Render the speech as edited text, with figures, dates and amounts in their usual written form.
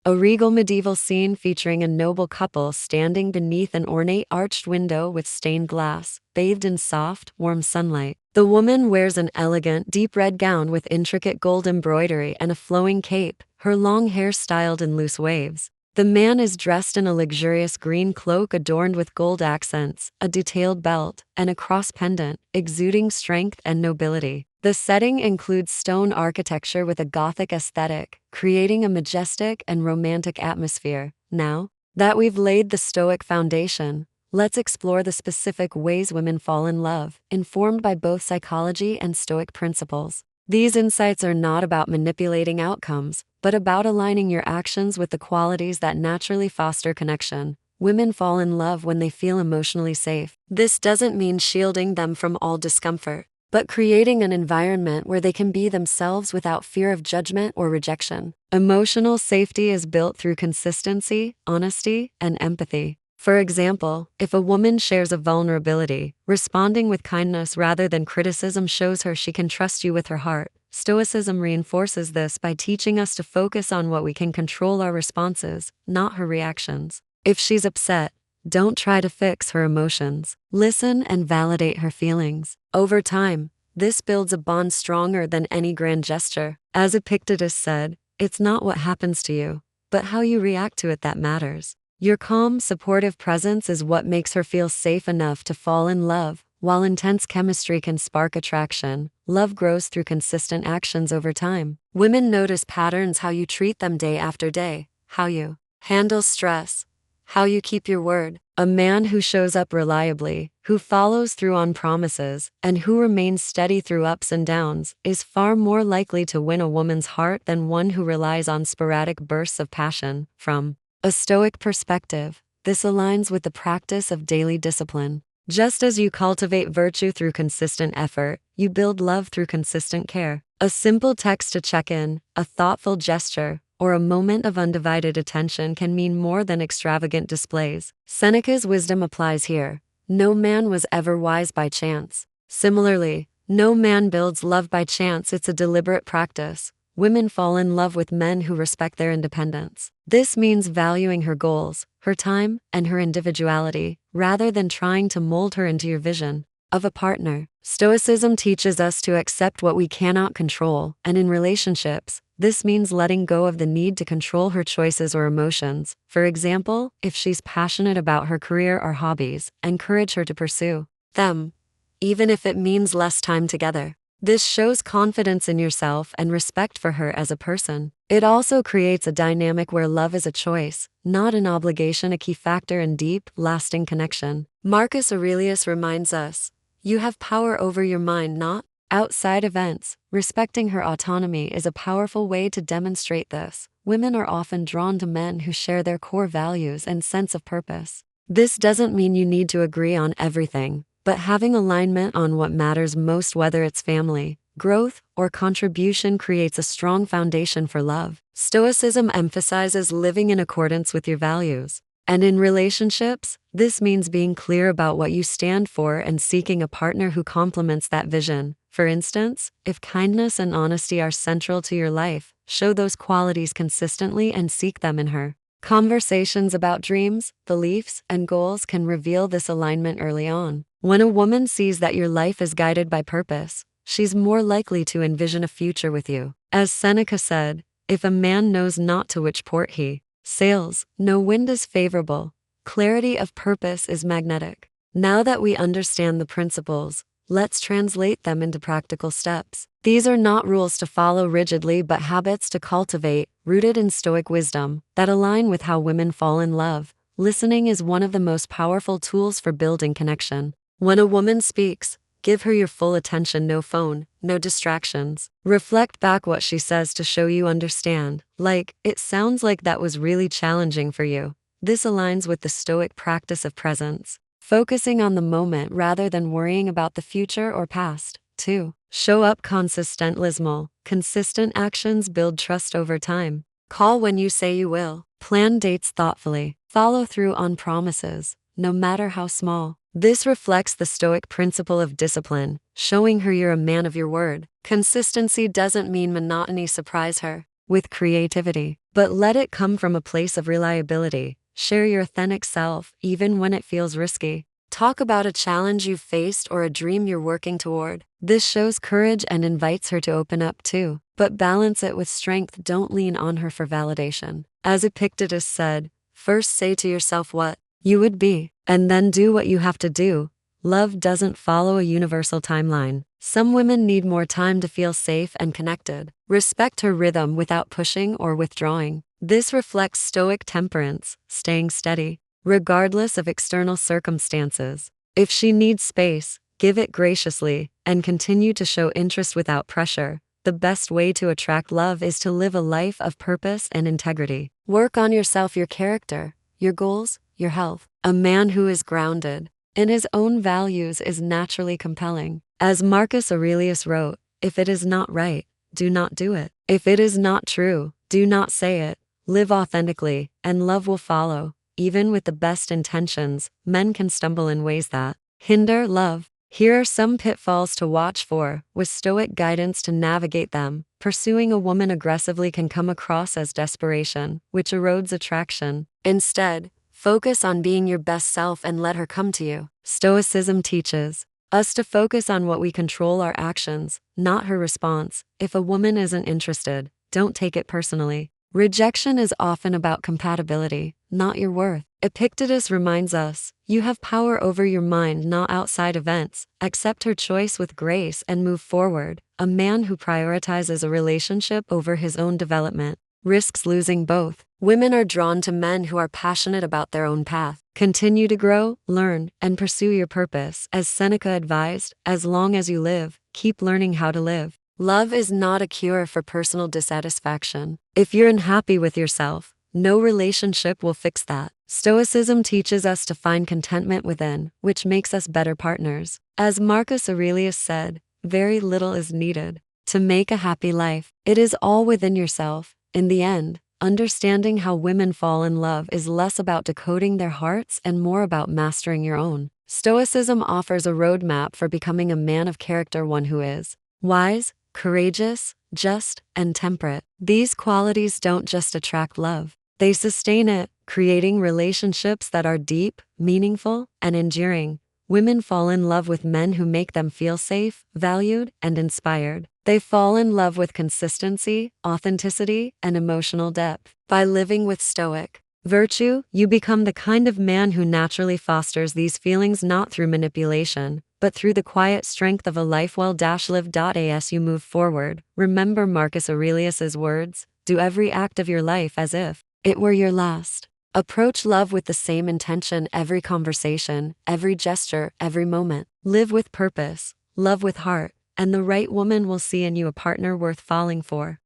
A regal medieval scene featuring a noble couple standing beneath an ornate arched window with stained glass, bathed in soft, warm sunlight. The woman wears an elegant, deep red gown with intricate gold embroidery and a flowing cape, her long hair styled in loose waves. The man is dressed in a luxurious green cloak adorned with gold accents, a detailed belt, and a cross pendant, exuding strength and nobility. The setting includes stone architecture with a Gothic aesthetic, creating a majestic and romantic atmosphere. Now that we've laid the Stoic foundation, let's explore the specific ways women fall in love, informed by both psychology and Stoic principles. These insights are not about manipulating outcomes, but about aligning your actions with the qualities that naturally foster connection. Women fall in love when they feel emotionally safe. This doesn't mean shielding them from all discomfort, but creating an environment where they can be themselves without fear of judgment or rejection. Emotional safety is built through consistency, honesty, and empathy. For example, if a woman shares a vulnerability, responding with kindness rather than criticism shows her she can trust you with her heart. Stoicism reinforces this by teaching us to focus on what we can control, our responses, not her reactions. If she's upset, don't try to fix her emotions. Listen and validate her feelings. Over time, this builds a bond stronger than any grand gesture. As Epictetus said, "It's not what happens to you, but how you react to it that matters." Your calm, supportive presence is what makes her feel safe enough to fall in love. While intense chemistry can spark attraction, love grows through consistent actions over time. Women notice patterns: how you treat them day after day, how you handle stress, how you keep your word. A man who shows up reliably, who follows through on promises, and who remains steady through ups and downs is far more likely to win a woman's heart than one who relies on sporadic bursts of passion. From a Stoic perspective, this aligns with the practice of daily discipline. Just as you cultivate virtue through consistent effort, you build love through consistent care. A simple text to check in, a thoughtful gesture, or a moment of undivided attention can mean more than extravagant displays. Seneca's wisdom applies here. No man was ever wise by chance. Similarly, no man builds love by chance, it's a deliberate practice. Women fall in love with men who respect their independence. This means valuing her goals, her time, and her individuality, rather than trying to mold her into your vision of a partner. Stoicism teaches us to accept what we cannot control, and in relationships, this means letting go of the need to control her choices or emotions. For example, if she's passionate about her career or hobbies, encourage her to pursue them, even if it means less time together. This shows confidence in yourself and respect for her as a person. It also creates a dynamic where love is a choice, not an obligation, a key factor in deep, lasting connection. Marcus Aurelius reminds us, "You have power over your mind, not outside events." Respecting her autonomy is a powerful way to demonstrate this. Women are often drawn to men who share their core values and sense of purpose. This doesn't mean you need to agree on everything, but having alignment on what matters most, whether it's family, growth, or contribution, creates a strong foundation for love. Stoicism emphasizes living in accordance with your values. And in relationships, this means being clear about what you stand for and seeking a partner who complements that vision. For instance, if kindness and honesty are central to your life, show those qualities consistently and seek them in her. Conversations about dreams, beliefs, and goals can reveal this alignment early on. When a woman sees that your life is guided by purpose, she's more likely to envision a future with you. As Seneca said, "If a man knows not to which port he sails, no wind is favorable." Clarity of purpose is magnetic. Now that we understand the principles, let's translate them into practical steps. These are not rules to follow rigidly, but habits to cultivate, rooted in Stoic wisdom, that align with how women fall in love. Listening is one of the most powerful tools for building connection. When a woman speaks, give her your full attention, no phone, no distractions. Reflect back what she says to show you understand. Like, "It sounds like that was really challenging for you." This aligns with the Stoic practice of presence, focusing on the moment rather than worrying about the future or past. 2. Show up consistently. Consistent actions build trust over time. Call when you say you will. Plan dates thoughtfully. Follow through on promises, no matter how small. This reflects the Stoic principle of discipline, showing her you're a man of your word. Consistency doesn't mean monotony. Surprise her with creativity. but let it come from a place of reliability. Share your authentic self, even when it feels risky. Talk about a challenge you've faced or a dream you're working toward. This shows courage and invites her to open up too. But balance it with strength. Don't lean on her for validation. As Epictetus said, first say to yourself what you would be, and then do what you have to do. Love doesn't follow a universal timeline. Some women need more time to feel safe and connected. Respect her rhythm without pushing or withdrawing. This reflects Stoic temperance, staying steady, regardless of external circumstances. If she needs space, give it graciously, and continue to show interest without pressure. The best way to attract love is to live a life of purpose and integrity. Work on yourself, your character, your goals, your health. A man who is grounded in his own values is naturally compelling. As Marcus Aurelius wrote, if it is not right, do not do it. If it is not true, do not say it. Live authentically, and love will follow. Even with the best intentions, men can stumble in ways that hinder love. Here are some pitfalls to watch for, with Stoic guidance to navigate them. Pursuing a woman aggressively can come across as desperation, which erodes attraction. Instead, focus on being your best self and let her come to you. Stoicism teaches us to focus on what we control, our actions, not her response. If a woman isn't interested, don't take it personally. Rejection is often about compatibility, not your worth. Epictetus reminds us, you have power over your mind, not outside events. Accept her choice with grace and move forward. A man who prioritizes a relationship over his own development risks losing both. Women are drawn to men who are passionate about their own path. Continue to grow, learn, and pursue your purpose. As Seneca advised, as long as you live, keep learning how to live. Love is not a cure for personal dissatisfaction. If you're unhappy with yourself, no relationship will fix that. Stoicism teaches us to find contentment within, which makes us better partners. As Marcus Aurelius said, very little is needed to make a happy life. It is all within yourself. In the end, understanding how women fall in love is less about decoding their hearts and more about mastering your own. Stoicism offers a roadmap for becoming a man of character, one who is wise, courageous, just, and temperate. These qualities don't just attract love, they sustain it, creating relationships that are deep, meaningful, and enduring. Women fall in love with men who make them feel safe, valued, and inspired. They fall in love with consistency, authenticity, and emotional depth. By living with Stoic virtue, you become the kind of man who naturally fosters these feelings, not through manipulation, but through the quiet strength of a life well-lived. As you move forward, remember Marcus Aurelius's words, do every act of your life as if it were your last. Approach love with the same intention, every conversation, every gesture, every moment. Live with purpose, love with heart, and the right woman will see in you a partner worth falling for.